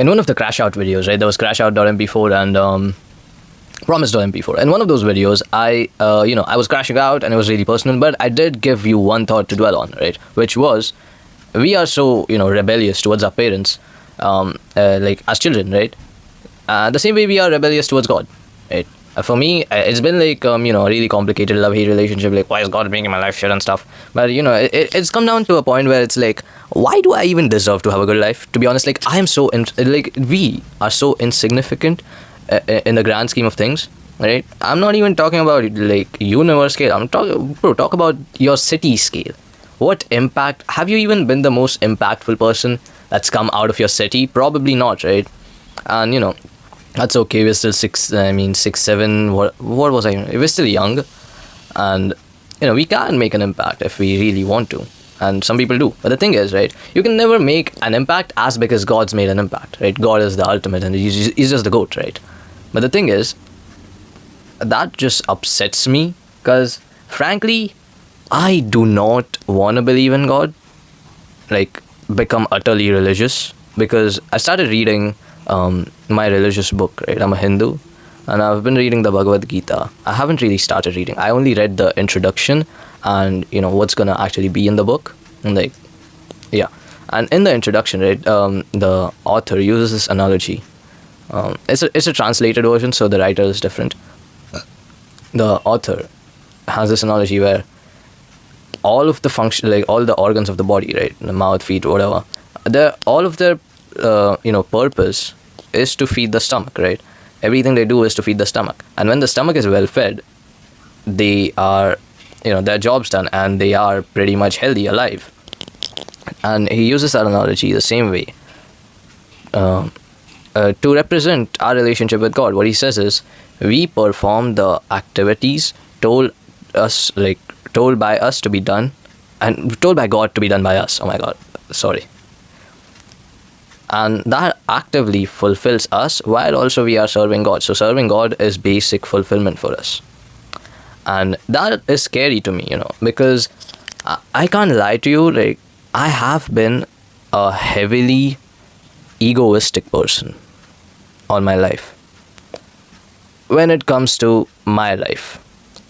in one of the crash out videos, right? There was crashout.mp4 and promise.mp4. In one of those videos, I was crashing out and it was really personal, but I did give you one thought to dwell on, right? Which was, we are so, rebellious towards our parents, like as children, right? The same way we are rebellious towards God, right? For me, it's been like, a really complicated love-hate relationship. Like, why is God making my life shit and stuff? But, it's come down to a point where it's like, why do I even deserve to have a good life? To be honest, like, I am so, we are so insignificant in the grand scheme of things, right? I'm not even talking about, like, universe scale. I'm talking, bro, talk about your city scale. What impact? Have you even been the most impactful person that's come out of your city? Probably not, right? And, that's okay. We're still 6, 7. What was I? We're still young, and we can make an impact if we really want to, and some people do. But the thing is, right? You can never make an impact as big as God's made an impact, right? God is the ultimate, and he's just the GOAT, right? But the thing is, that just upsets me because, frankly, I do not want to believe in God, like become utterly religious, because I started reading my religious book, right? I'm a Hindu, and I've been reading the Bhagavad Gita. I haven't really started reading. I only read the introduction and what's gonna actually be in the book, and like, yeah. And in the introduction, right, the author uses this analogy. It's a translated version, so the writer is different. The author has this analogy where all of the function, like all the organs of the body, right, the mouth, feet, whatever, all of their purpose is to feed the stomach, right? Everything they do is to feed the stomach, and when the stomach is well fed, they are, their job's done, and they are pretty much healthy, alive. And he uses that analogy the same way to represent our relationship with God. What he says is, we perform the activities told by us to be done, and told by God to be done by us. Oh my God, sorry. And that actively fulfills us while also we are serving God. So serving God is basic fulfillment for us. And that is scary to me, because I can't lie to you, like, I have been a heavily egoistic person all my life when it comes to my life,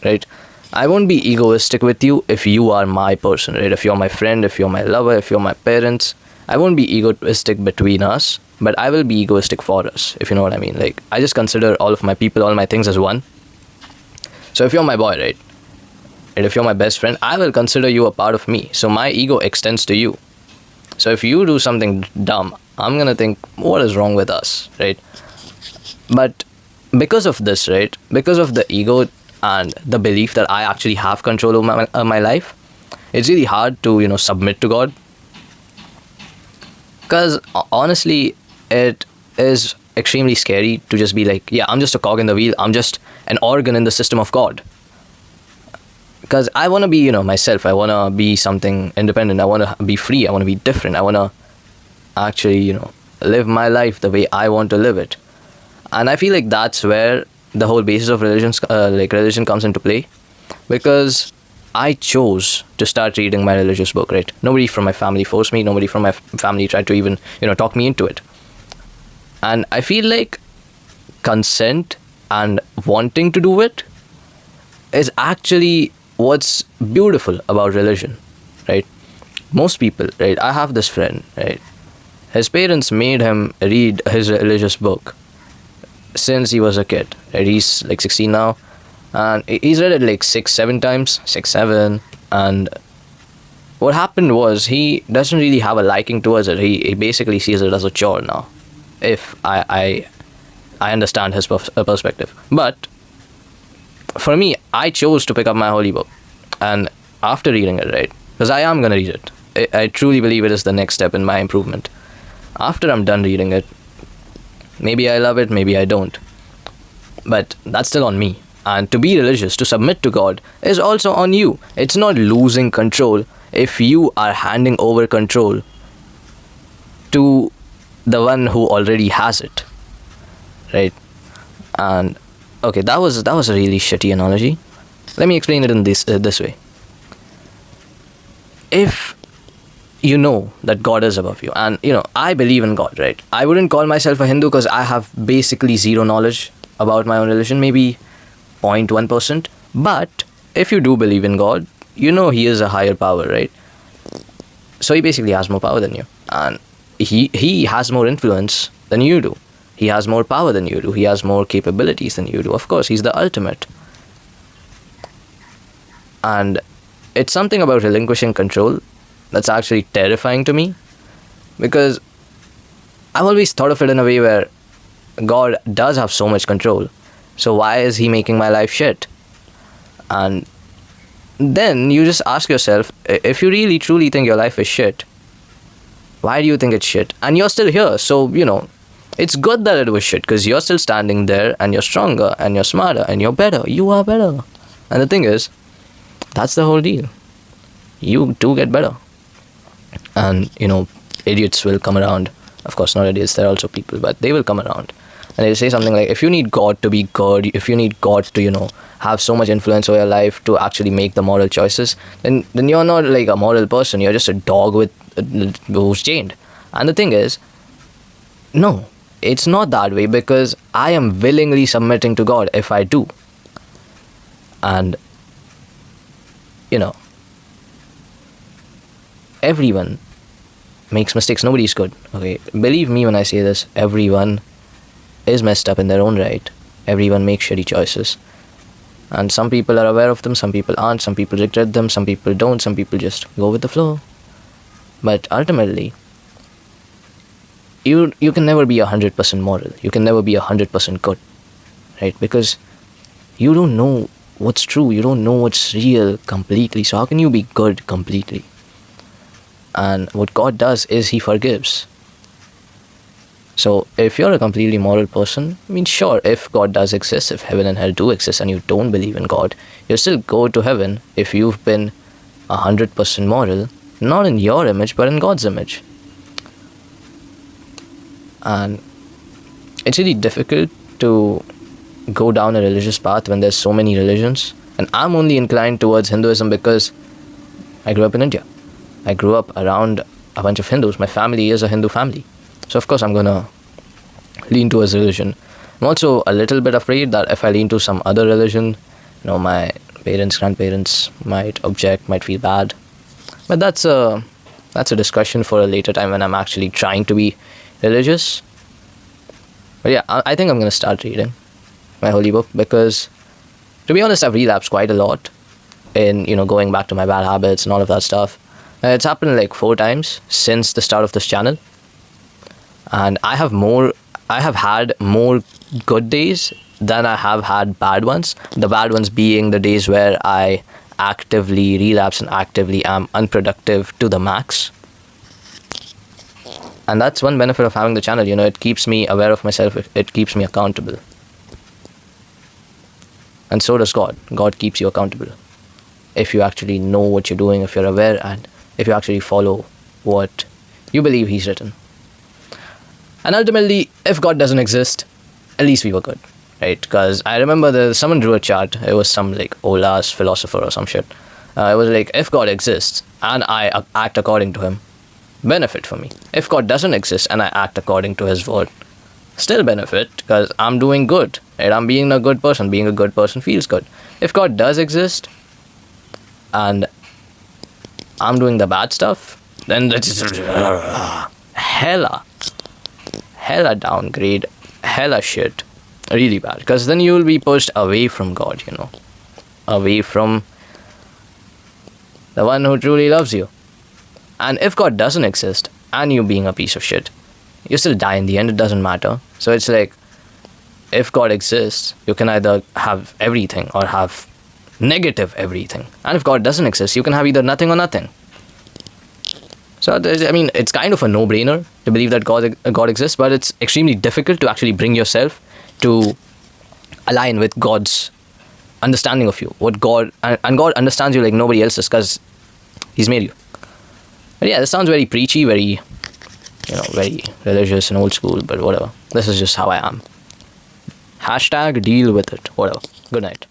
right? I won't be egoistic with you if you are my person, right? If you're my friend, if you're my lover, if you're my parents, I won't be egoistic between us, but I will be egoistic for us, if you know what I mean. Like, I just consider all of my people, all my things as one. So if you're my boy, right? And if you're my best friend, I will consider you a part of me. So my ego extends to you. So if you do something dumb, I'm going to think, what is wrong with us, right? But because of this, right? Because of the ego and the belief that I actually have control over my life, it's really hard to, submit to God. Because honestly, it is extremely scary to just be like, yeah, I'm just a cog in the wheel. I'm just an organ in the system of God. Because I want to be, myself. I want to be something independent. I want to be free. I want to be different. I want to actually, live my life the way I want to live it. And I feel like that's where the whole basis of religion comes into play. Because I chose to start reading my religious book, right? Nobody from my family forced me. Nobody from my family tried to even, talk me into it. And I feel like consent and wanting to do it is actually what's beautiful about religion, right? Most people, right? I have this friend, right? His parents made him read his religious book since he was a kid, right? He's like 16 now. And he's read it like 6-7 times, 6-7. And what happened was, he doesn't really have a liking towards it. He basically sees it as a chore now, if I understand his perspective. But for me, I chose to pick up my holy book. And after reading it, right, because I am going to read it. I truly believe it is the next step in my improvement. After I'm done reading it, maybe I love it, maybe I don't. But that's still on me. And to be religious, to submit to God, is also on you. It's not losing control if you are handing over control to the one who already has it, right? And okay, that was a really shitty analogy. Let me explain it in this way. If you know that God is above you. And, I believe in God, right? I wouldn't call myself a Hindu because I have basically zero knowledge about my own religion, maybe 0.1%. But if you do believe in God, He is a higher power, right? So He basically has more power than you. And He has more influence than you do. He has more power than you do. He has more capabilities than you do. Of course, He's the ultimate. And it's something about relinquishing control that's actually terrifying to me, because I've always thought of it in a way where God does have so much control. So why is He making my life shit? And then you just ask yourself, if you really truly think your life is shit, why do you think it's shit? And you're still here. So, it's good that it was shit, because you're still standing there and you're stronger and you're smarter and you're better. You are better. And the thing is, that's the whole deal. You do get better. And, idiots will come around. Of course, not idiots, they're also people, but they will come around. And they'll say something like, if you need God to be good, if you need God to, have so much influence over your life to actually make the moral choices, then you're not like a moral person. You're just a dog who's chained. And the thing is, no, it's not that way, because I am willingly submitting to God if I do. And, everyone makes mistakes. Nobody's good. Okay, believe me when I say this. Everyone is messed up in their own right. Everyone makes shitty choices, and some people are aware of them, some people aren't, some people regret them, some people don't, some people just go with the flow. But ultimately, you can never be 100% moral. You can never be 100% good, right? Because you don't know what's true. You don't know what's real completely. So how can you be good completely? And what God does is He forgives. So if you're a completely moral person, sure, if God does exist, if heaven and hell do exist, and you don't believe in God, you'll still go to heaven if you've been 100% moral, not in your image, but in God's image. And it's really difficult to go down a religious path when there's so many religions. And I'm only inclined towards Hinduism because I grew up in India. I grew up around a bunch of Hindus. My family is a Hindu family. So of course I'm gonna lean towards religion. I'm also a little bit afraid that if I lean to some other religion, my parents, grandparents might object, might feel bad. But that's a discussion for a later time when I'm actually trying to be religious. But yeah, I think I'm gonna start reading my holy book, because to be honest, I've relapsed quite a lot in going back to my bad habits and all of that stuff. It's happened like 4 times since the start of this channel, and I have had more good days than I have had bad ones. The bad ones being the days where I actively relapse and actively am unproductive to the max. And that's one benefit of having the channel. It keeps me aware of myself. It keeps me accountable. And so does God. God keeps you accountable. If you actually know what you're doing, if you're aware, and if you actually follow what you believe He's written. And ultimately, if God doesn't exist, at least we were good, right? Because I remember someone drew a chart. It was some like old-ass philosopher or some shit. It was like, if God exists and I act according to Him, benefit for me. If God doesn't exist and I act according to His word, still benefit, because I'm doing good, right? I'm being a good person. Being a good person feels good. If God does exist and I'm doing the bad stuff, then that's hella downgrade, hella shit, really bad. Because then you will be pushed away from God, away from the one who truly loves you. And if God doesn't exist and you being a piece of shit, you still die in the end. It doesn't matter. So it's like, if God exists, you can either have everything or have negative everything. And if God doesn't exist, you can have either nothing or nothing. So, it's kind of a no-brainer to believe that God exists, but it's extremely difficult to actually bring yourself to align with God's understanding of you. And God understands you like nobody else does, because He's made you. But yeah, this sounds very preachy, very, very religious and old school, but whatever. This is just how I am. # deal with it. Whatever. Good night.